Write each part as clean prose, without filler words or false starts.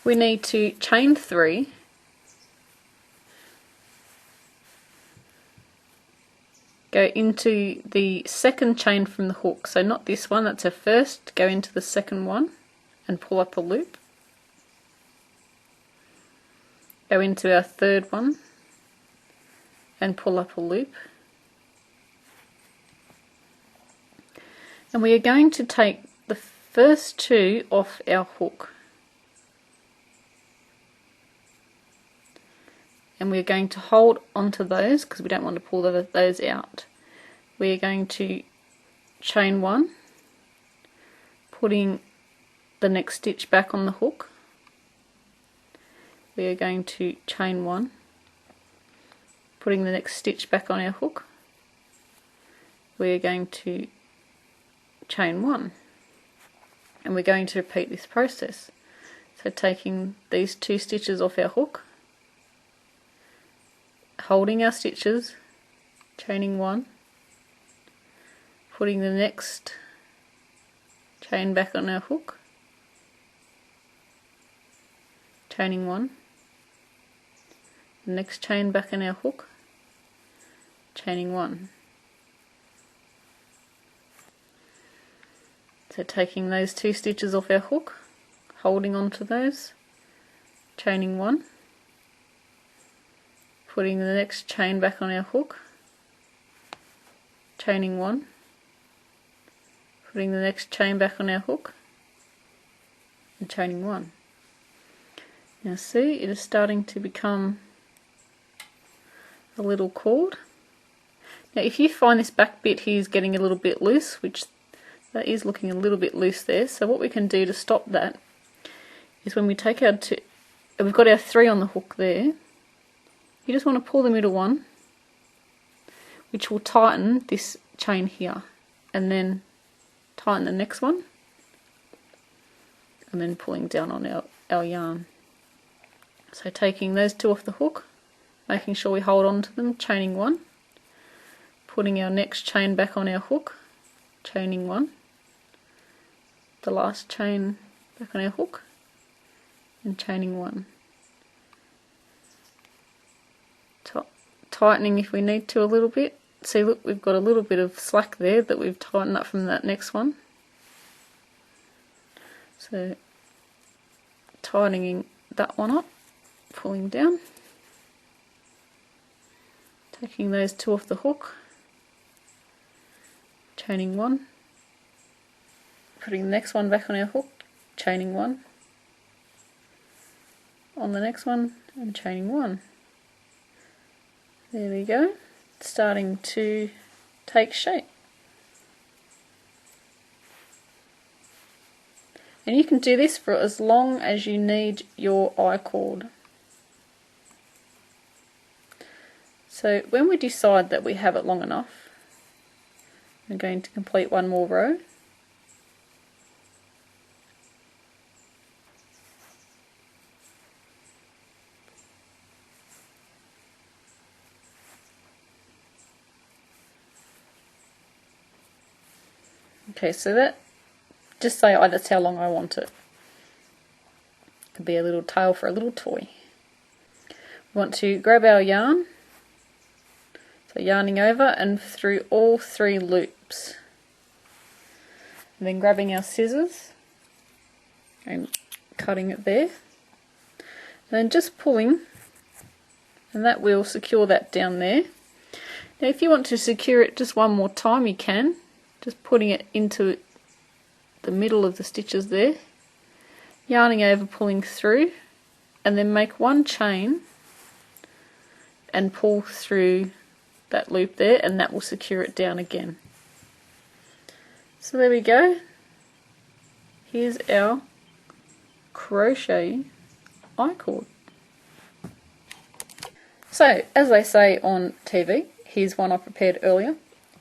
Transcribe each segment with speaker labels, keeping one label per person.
Speaker 1: we need to chain 3, go into the second chain from the hook, so not this one, that's our first, go into the second one and pull up a loop, go into our third one and pull up a loop, and we are going to take the first 2 off our hook, and we're going to hold onto those because we don't want to pull those out. We're going to chain 1, putting the next stitch back on the hook. We are going to chain 1, putting the next stitch back on our hook. We are going to chain 1, and we're going to repeat this process. So taking these 2 stitches off our hook, holding our stitches, chaining 1, putting the next chain back on our hook, chaining 1, the next chain back in our hook, chaining 1. So taking those 2 stitches off our hook, holding on to those, chaining 1, putting the next chain back on our hook, chaining 1, putting the next chain back on our hook, and chaining 1. Now see, it is starting to become a little cord. Now if you find this back bit here is getting a little bit loose, which that is looking a little bit loose there, so what we can do to stop that is when we take our 2, we've got our 3 on the hook there, you just want to pull the middle one, which will tighten this chain here, and then tighten the next one, and then pulling down on our yarn. So taking those 2 off the hook, making sure we hold on to them, chaining 1, putting our next chain back on our hook, chaining 1, the last chain back on our hook, and chaining 1. Tightening if we need to a little bit. See, look, we've got a little bit of slack there that we've tightened up from that next one. So tightening that one up, pulling down, taking those 2 off the hook, chaining 1, putting the next one back on our hook, chaining 1, on the next one, and chaining 1. There we go, it's starting to take shape. And you can do this for as long as you need your I-cord. So when we decide that we have it long enough, I'm going to complete one more row. Okay, so that, just say, oh, that's how long I want it. Could be a little tail for a little toy. We want to grab our yarn, so yarning over and through all 3 loops. And then grabbing our scissors and cutting it there. And then just pulling, and that will secure that down there. Now if you want to secure it just one more time, you can. Just putting it into the middle of the stitches there, yarning over, pulling through, and then make 1 chain and pull through that loop there, and that will secure it down again. So there we go. Here's our crochet I-cord. So as they say on TV, here's one I prepared earlier,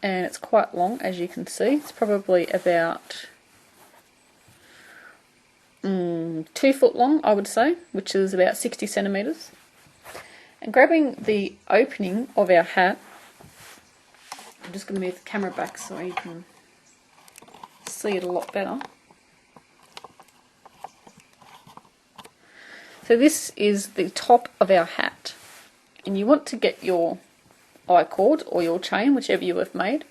Speaker 1: and it's quite long, as you can see. It's probably about 2 foot long, I would say, which is about 60 centimeters. And grabbing the opening of our hat, I'm just going to move the camera back so you can see it a lot better. So this is the top of our hat, and you want to get your I-cord or your chain, whichever you have made,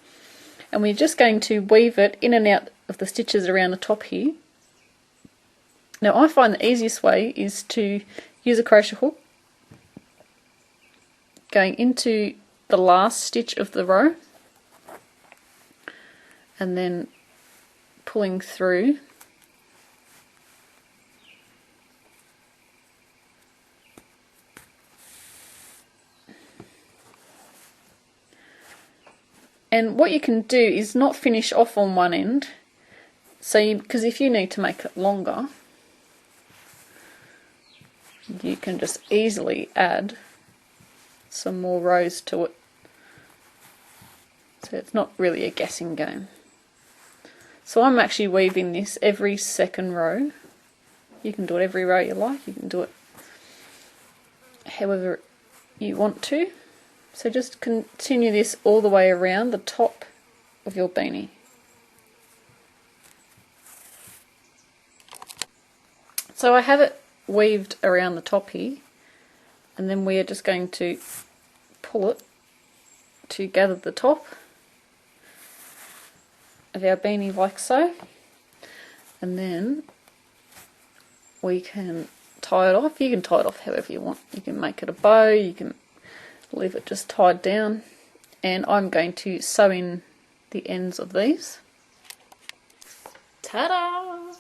Speaker 1: and we're just going to weave it in and out of the stitches around the top here. Now I find the easiest way is to use a crochet hook going into the last stitch of the row and then pulling through and what you can do is not finish off on one end, so because if you need to make it longer you can just easily add some more rows to it, so it's not really a guessing game. So I'm actually weaving this every second row. You can do it every row you like, you can do it however you want to. So just continue this all the way around the top of your beanie. So I have it weaved around the top here, and then we are just going to pull it to gather the top of our beanie like so, and then we can tie it off. You can tie it off however you want. You can make it a bow, you can leave it just tied down, and I'm going to sew in the ends of these. Ta-da!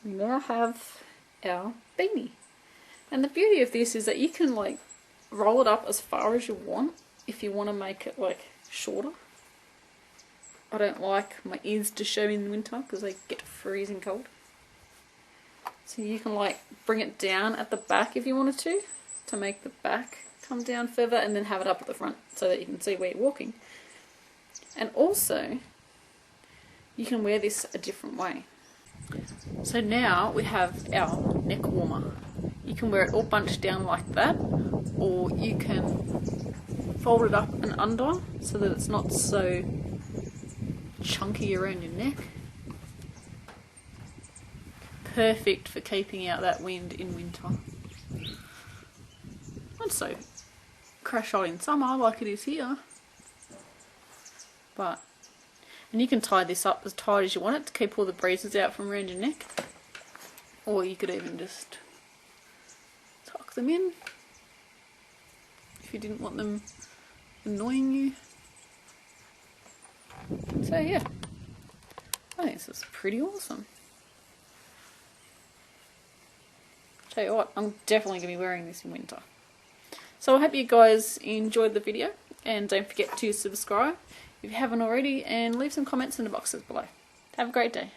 Speaker 1: We now have our beanie. And the beauty of this is that you can like roll it up as far as you want if you want to make it like shorter. I don't like my ears to show in the winter because they get freezing cold. So you can like bring it down at the back if you wanted to make the back come down further, and then have it up at the front so that you can see where you're walking. And also you can wear this a different way. So now we have our neck warmer. You can wear it all bunched down like that, or you can fold it up and under so that it's not so chunky around your neck. Perfect for keeping out that wind in winter. Not so crash hot in summer like it is here. And you can tie this up as tight as you want it to keep all the breezes out from around your neck. Or you could even just tuck them in if you didn't want them annoying you. So yeah, I think this is pretty awesome. Tell you what, I'm definitely going to be wearing this in winter. So I hope you guys enjoyed the video, and don't forget to subscribe if you haven't already, and leave some comments in the boxes below. Have a great day.